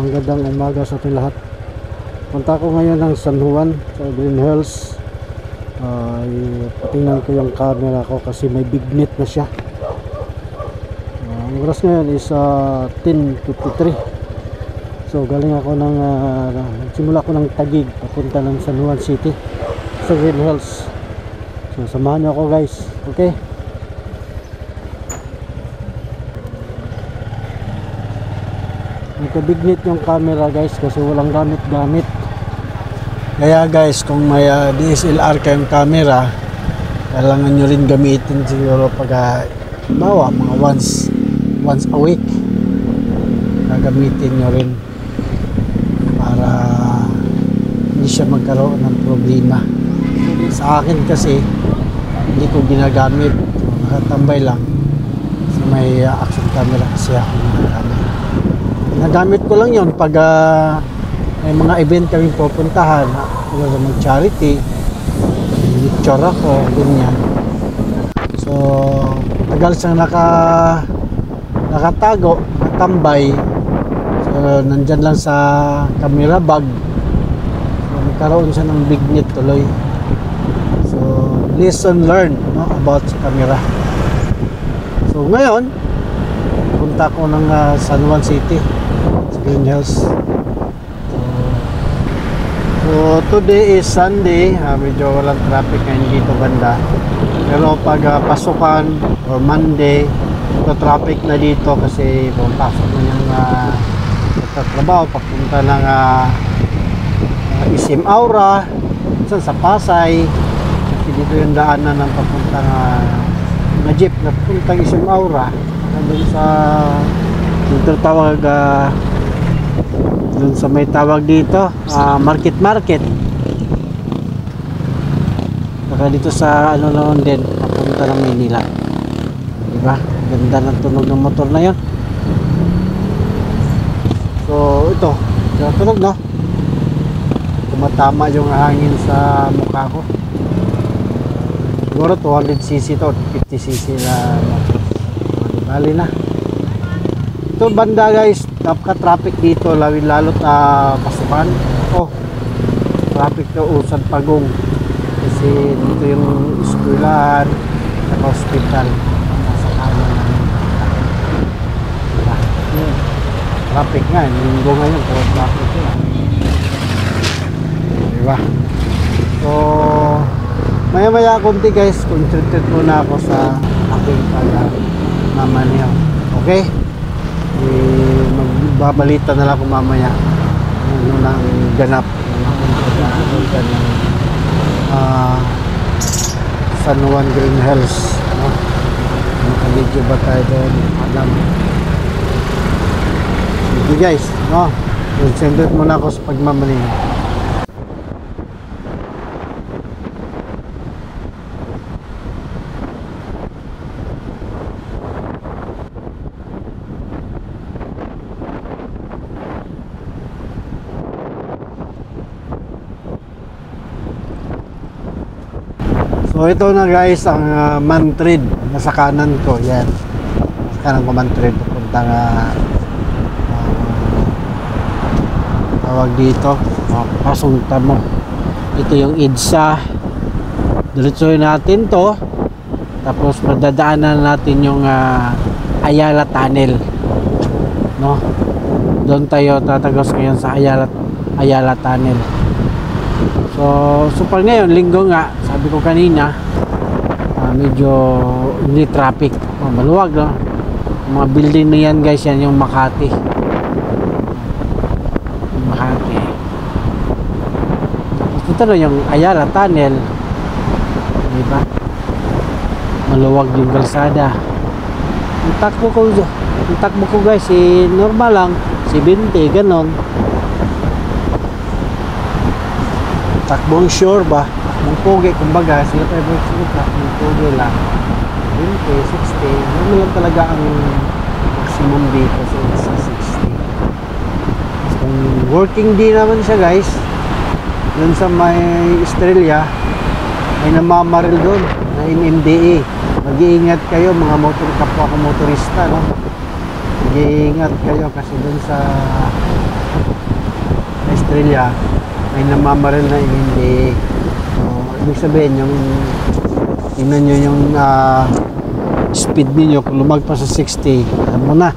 Magandang umaga sa ating lahat. Punta ko ngayon ng San Juan sa Green Hills. Patingnan ko yung camera ko kasi may bignit na siya. Ang oras ngayon is 10:53. So galing ako ng simula ko ng Taguig papunta ng San Juan City sa Green Hills. So samahan niyo ako guys. Okay? Nagkabignit yung camera guys kasi walang gamit-gamit. Kaya guys, kung may DSLR kayong camera, kailangan nyo rin gamitin siguro pag bawa mga once a week. Gagamitin nyo rin para hindi siya magkaroon ng problema. Sa akin kasi hindi ko ginagamit, nakatambay lang. So may action camera kasi ako ginagamit. Nagamit ko lang yon pag may mga event kaming pupuntahan, sa mag-charity, picture ako, ganyan. So, tagal siyang nakatago, nakatambay. So, nandyan lang sa camera bag. So, nagkaroon siya ng bignit tuloy. So, lesson learned, no, about sa camera. So, ngayon, punta ko ng San Juan City. Green Hills. So today is Sunday, medyo walang traffic ngayon dito banda. Pero pag pasukan or Monday, traffic na dito kasi pumapasok na yung trabaho papunta ng Isim Aura, sa Pasay. Kasi dito yung daanan ng papuntang na jeep na papuntang Isim Aura. Doon sa dito tawag doon sa may tawag dito market saka dito sa ano naman din papunta ng Manila, diba? Ganda ng tunog ng motor na yan. So ito tunog, no? Tumatama yung hangin sa mukha ko. Siguro 200cc to, 50cc na motor. Bali na ito banda guys, napaka-traffic dito, lalo't pasukan. Traffic na Usad Pagong kasi dito yung eskwelahan at hospital nasa kanan ng traffic nga, linggo ngayon pero traffic yun, diba? So maya konti guys, concentrate muna ako sa aking pag-mamaniyaw. Okay? Magbabalita na lang ako mamaya ano nang ganap ng San Juan Green Hills, no? Makalidyo ba tayo doon? Alam. Sige guys, no? Concentrate muna ako sa pagmamalinga. So ito na guys ang Mantrid nasa kanan ko, yan. Sa kanan ko Mantrid papunta tawag dito, pasunta mo. Ito yung EDSA. Diretsuhin natin to. Tapos madadaanan natin yung Ayala Tunnel. No? Doon tayo tatagos ngayon sa Ayala Tunnel. So pag ngayon, linggo nga, sabi ko kanina, medyo hindi traffic, maluwag, no? Yung mga building na yan guys, yan yung Makati. Tapos ito na yung Ayala Tunnel, diba? Maluwag yung kalsada. Yung takbo ko guys, normal lang, 70, ganon. Takbong sure ba? Takbong pogi, kumbaga, sila tayo takbong pogi lang. 20, 60, ano lang talaga ang maximum dito sa 60. So, kung working day naman siya guys, dun sa may Estrella, may namamaril dun, na MMDA. Mag-iingat kayo mga kapwa ko motorista, no? Mag-iingat kayo kasi dun sa Australia, may namamaril na hindi. So, ibig sabihin, yung tingnan nyo yung speed niyo kung lumagpas sa 60, alam mo na.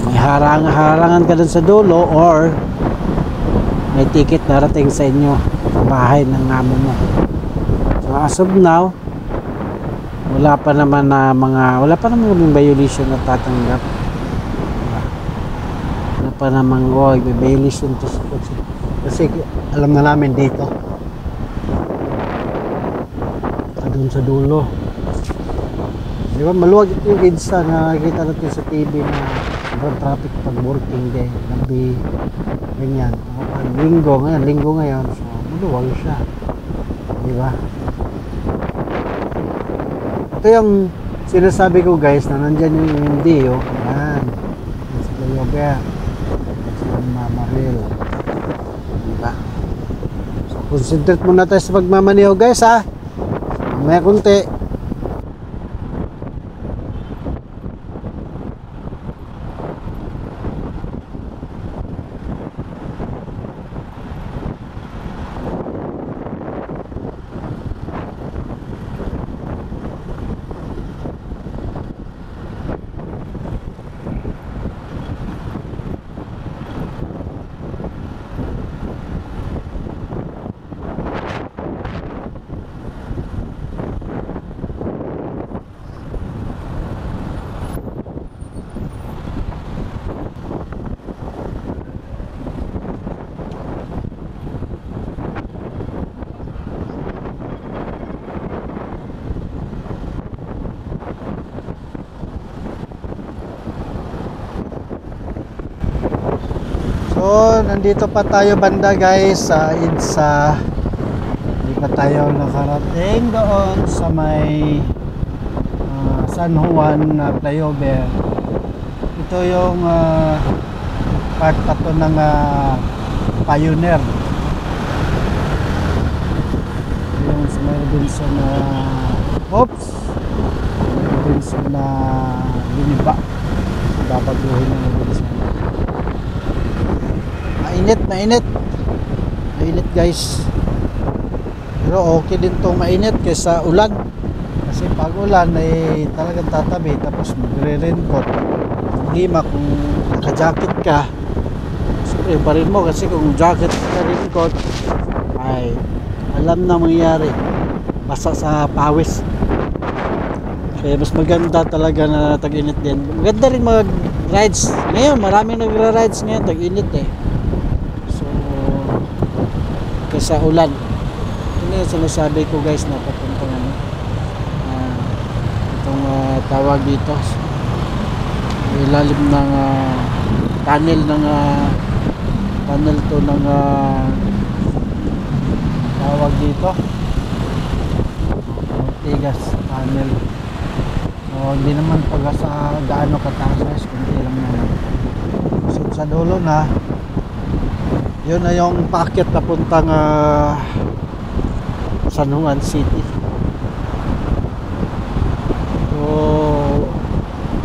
May harangan ka dun sa dulo or may ticket darating sa inyo sa bahay ng amo mo. So as of now, wala pa naman yung violation na tatanggap. Wala pa naman may violation to, kasi alam na namin dito doon sa dulo, di ba, maluwag ito yung EDSA na nakikita natin sa TV na sobrang traffic pag working day, gabi, ganyan. Pag linggo ngayon, so maluwag siya, di ba? Ito yung sinasabi ko guys, na nandyan yung MD, yan, sa Layover, sa Mamaril, di ba? So concentrate muna tayo sa pagmamaneho guys, ha. May kunti. So, nandito pa tayo banda guys sa EDSA. Hindi pa tayo nakarating doon sa may San Juan na flyover. Ito yung part pa to ng Pioneer. Yung sa may Robinson na Robinson na Biniba. Babaguhin ng Robinson. Mainit guys, pero okay din tong mainit kaysa ulan, kasi pag ulan ay talagang tatabi tapos magre-raincoat. Problema kung naka-jacket ka, siyempre pa rin mo, kasi kung jacket ka, raincoat, ay alam na mangyayari, basa sa pawis. Kaya mas maganda talaga na tag-init din. Maganda rin mag-rides ngayon, maraming nagra-rides ngayon tag-init sa ulan. Ito yung sinasabi ko guys na papuntang itong tawag dito, ilalim ng tunnel to ng tawag dito, Ortigas tunnel. So hindi naman pag sa gaano kataas, kundi lang naman. So sa dulo na yun na yung paakyat na puntang San Juan City. So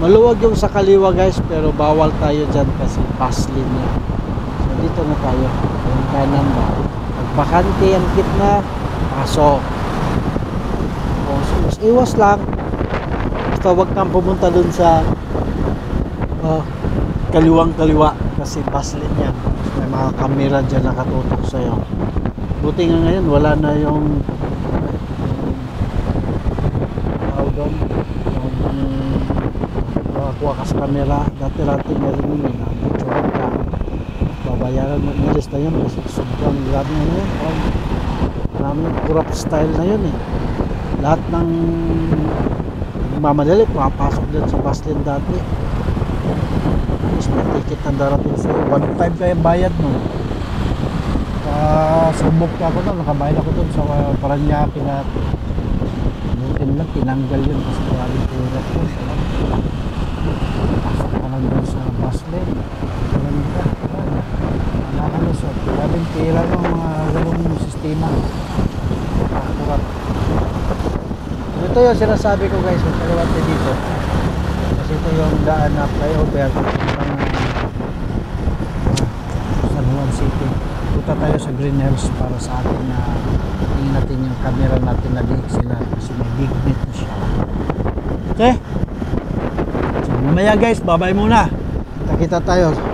maluwag yung sa kaliwa guys, pero bawal tayo dyan kasi pass lane na. So dito na tayo, yung kanan ba, pag bakante ang gitna, pasok. So mas iwas lang, basta wag kang pumunta dun sa kaliwang kaliwa, kasi pass lane yan. May mga kamera dyan nakatutok sa'yo. Buti nga ngayon wala na yung kuwakas kamera. Dati meron yun na nagtsuhan ka, babayaran mo, inalis na yun kasi sobrang grabe na yun. Maraming corrupt style na yun lahat ng mamadali papasok din sa bus lane dati. May ticket na darating sa'yo, 1.5 kayo bayad nun. Subok ka ako nun, nakabayad ako dun sa Paranaque na butin lang, tinanggal yun kasi maraming pera ko. Pasok ka lang dun sa bus lane, nakakalusot, maraming pera ng mga ganong sistema. Akurat. Ito yung sinasabi ko guys, yung kaliwate dito, kasi ito yung daan na flyover San Juan City. pupunta tayo sa Green Hills para sa atin na tingin natin yung camera natin na DXLR kasi may big net na siya. Okay? So mamaya guys, bye-bye muna. Kita tayo.